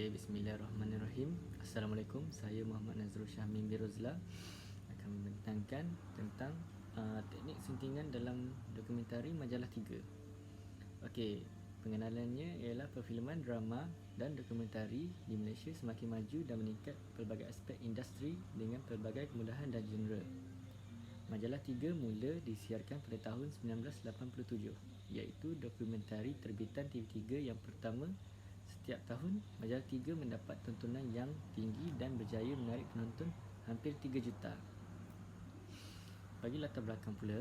Okey, bismillahirrahmanirrahim. Assalamualaikum. Saya Muhammad Nazrul Syahmin Biruzla akan membentangkan tentang teknik suntingan dalam dokumentari Majalah 3. Okey, pengenalannya ialah perfilman drama dan dokumentari di Malaysia semakin maju dan meningkat pelbagai aspek industri dengan pelbagai kemudahan dan genre. Majalah 3 mula disiarkan pada tahun 1987, iaitu dokumentari terbitan TV3 yang pertama. Setiap tahun, Majalah 3 mendapat tontonan yang tinggi dan berjaya menarik penonton hampir 3 juta. Bagi latar belakang pula,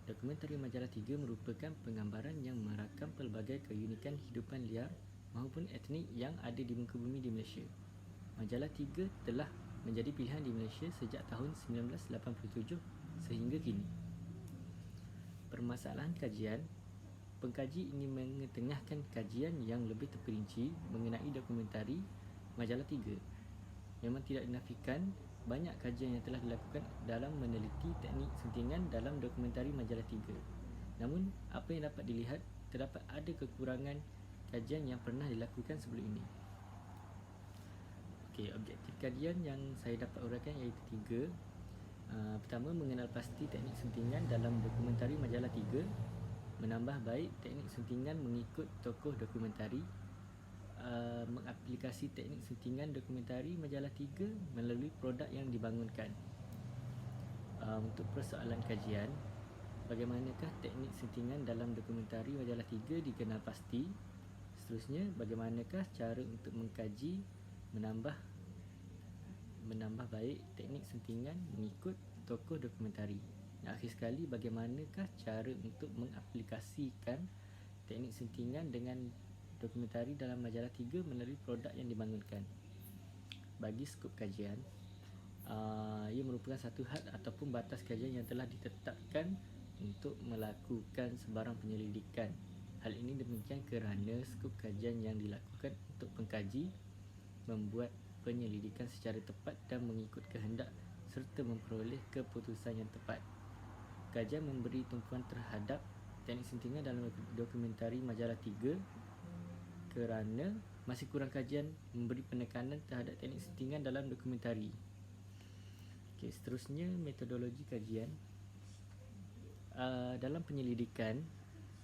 dokumentari Majalah 3 merupakan penggambaran yang merakam pelbagai keunikan hidupan liar maupun etnik yang ada di muka bumi di Malaysia. Majalah 3 telah menjadi pilihan di Malaysia sejak tahun 1987 sehingga kini. Permasalahan kajian. Pengkaji ingin mengetengahkan kajian yang lebih terperinci mengenai dokumentari Majalah 3. Memang tidak dinafikan banyak kajian yang telah dilakukan dalam meneliti teknik suntingan dalam dokumentari Majalah 3. Namun, apa yang dapat dilihat, terdapat ada kekurangan kajian yang pernah dilakukan sebelum ini. Okey, objektif kajian yang saya dapat uraikan iaitu 3. Pertama, mengenal pasti teknik suntingan dalam dokumentari Majalah 3. Menambah baik teknik suntingan mengikut tokoh dokumentari. Mengaplikasi teknik suntingan dokumentari Majalah 3 melalui produk yang dibangunkan. Untuk persoalan kajian, bagaimanakah teknik suntingan dalam dokumentari Majalah 3 dikenal pasti? Seterusnya, bagaimanakah cara untuk mengkaji menambah baik teknik suntingan mengikut tokoh dokumentari? Dan akhir sekali, bagaimanakah cara untuk mengaplikasikan teknik suntingan dengan dokumentari dalam Majalah 3 melalui produk yang dibangunkan? Bagi skop kajian, ia merupakan satu had ataupun batas kajian yang telah ditetapkan untuk melakukan sebarang penyelidikan. Hal ini demikian kerana skop kajian yang dilakukan untuk pengkaji membuat penyelidikan secara tepat dan mengikut kehendak serta memperoleh keputusan yang tepat. Kajian memberi tumpuan terhadap teknik suntingan dalam dokumentari Majalah 3 kerana masih kurang kajian memberi penekanan terhadap teknik suntingan dalam dokumentari. Okey, seterusnya metodologi kajian. Dalam penyelidikan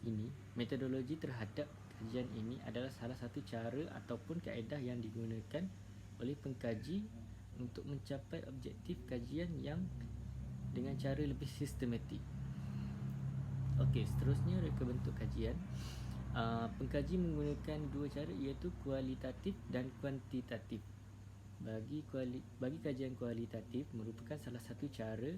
ini, metodologi terhadap kajian ini adalah salah satu cara ataupun kaedah yang digunakan oleh pengkaji untuk mencapai objektif kajian yang dengan cara lebih sistematik. Okey, seterusnya reka bentuk kajian. Pengkaji menggunakan dua cara iaitu kualitatif dan kuantitatif. Bagi kajian kualitatif merupakan salah satu cara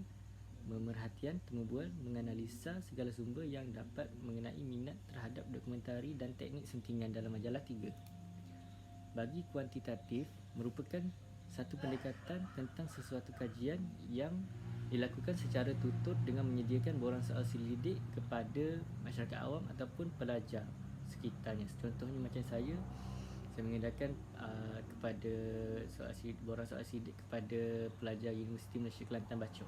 memerhatikan, temubual, menganalisa segala sumber yang dapat mengenai minat terhadap dokumentari dan teknik suntingan dalam Majalah 3. Bagi kuantitatif merupakan satu pendekatan tentang sesuatu kajian yang dilakukan secara tutur dengan menyediakan borang soal selidik kepada masyarakat awam ataupun pelajar sekitarnya. Contohnya macam saya mengedarkan kepada borang soal selidik kepada pelajar Universiti Malaysia Kelantan Bachor.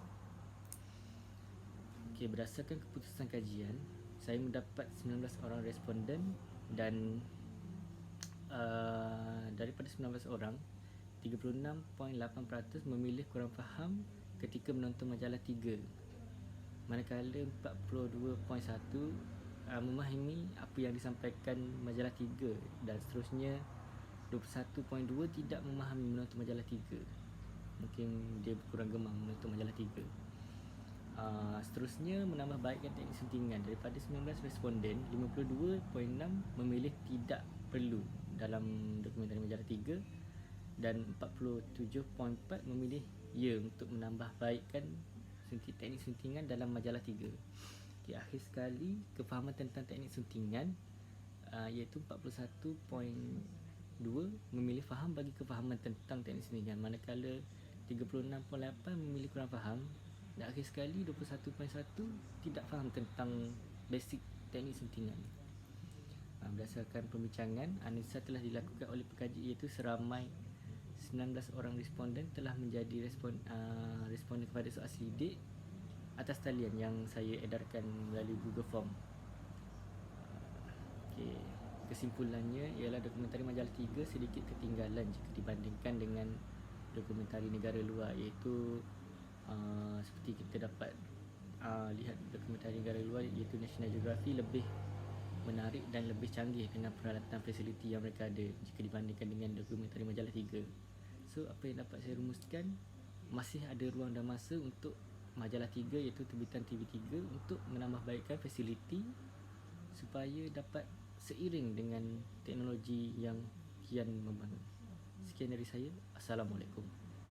Okey, berdasarkan keputusan kajian, saya mendapat 19 orang responden dan daripada 19 orang, 36.8% memilih kurang faham ketika menonton Majalah 3, manakala 42.1% memahami apa yang disampaikan Majalah 3, dan seterusnya 21.2% tidak memahami menonton Majalah 3. Mungkin dia kurang gemar menonton Majalah 3. Seterusnya, menambah baikkan teknik suntingan. Daripada 19 responden, 52.6% memilih tidak perlu dalam dokumentari Majalah 3 dan 47.4% memilih ya untuk menambah baikkan teknik suntingan dalam Majalah 3. Okay, akhir sekali, kefahaman tentang teknik suntingan iaitu 41.2% memilih faham bagi kefahaman tentang teknik suntingan, manakala 36.8% memilih kurang faham, dan akhir sekali 21.1% tidak faham tentang basic teknik suntingan. Berdasarkan pembincangan, analisa telah dilakukan oleh pengkaji iaitu seramai 19 orang responden telah menjadi responden kepada soal selidik atas talian yang saya edarkan melalui Google Form. Okey, kesimpulannya ialah dokumentari majalah 3 sedikit ketinggalan jika dibandingkan dengan dokumentari negara luar, iaitu seperti kita dapat lihat dokumentari negara luar iaitu National Geographic lebih menarik dan lebih canggih dengan peralatan fasiliti yang mereka ada jika dibandingkan dengan dokumentari majalah 3. So apa yang dapat saya rumuskan, masih ada ruang dan masa untuk majalah 3 iaitu terbitan TV3 untuk menambahbaikkan fasiliti supaya dapat seiring dengan teknologi yang kian membangun. Sekian dari saya. Assalamualaikum.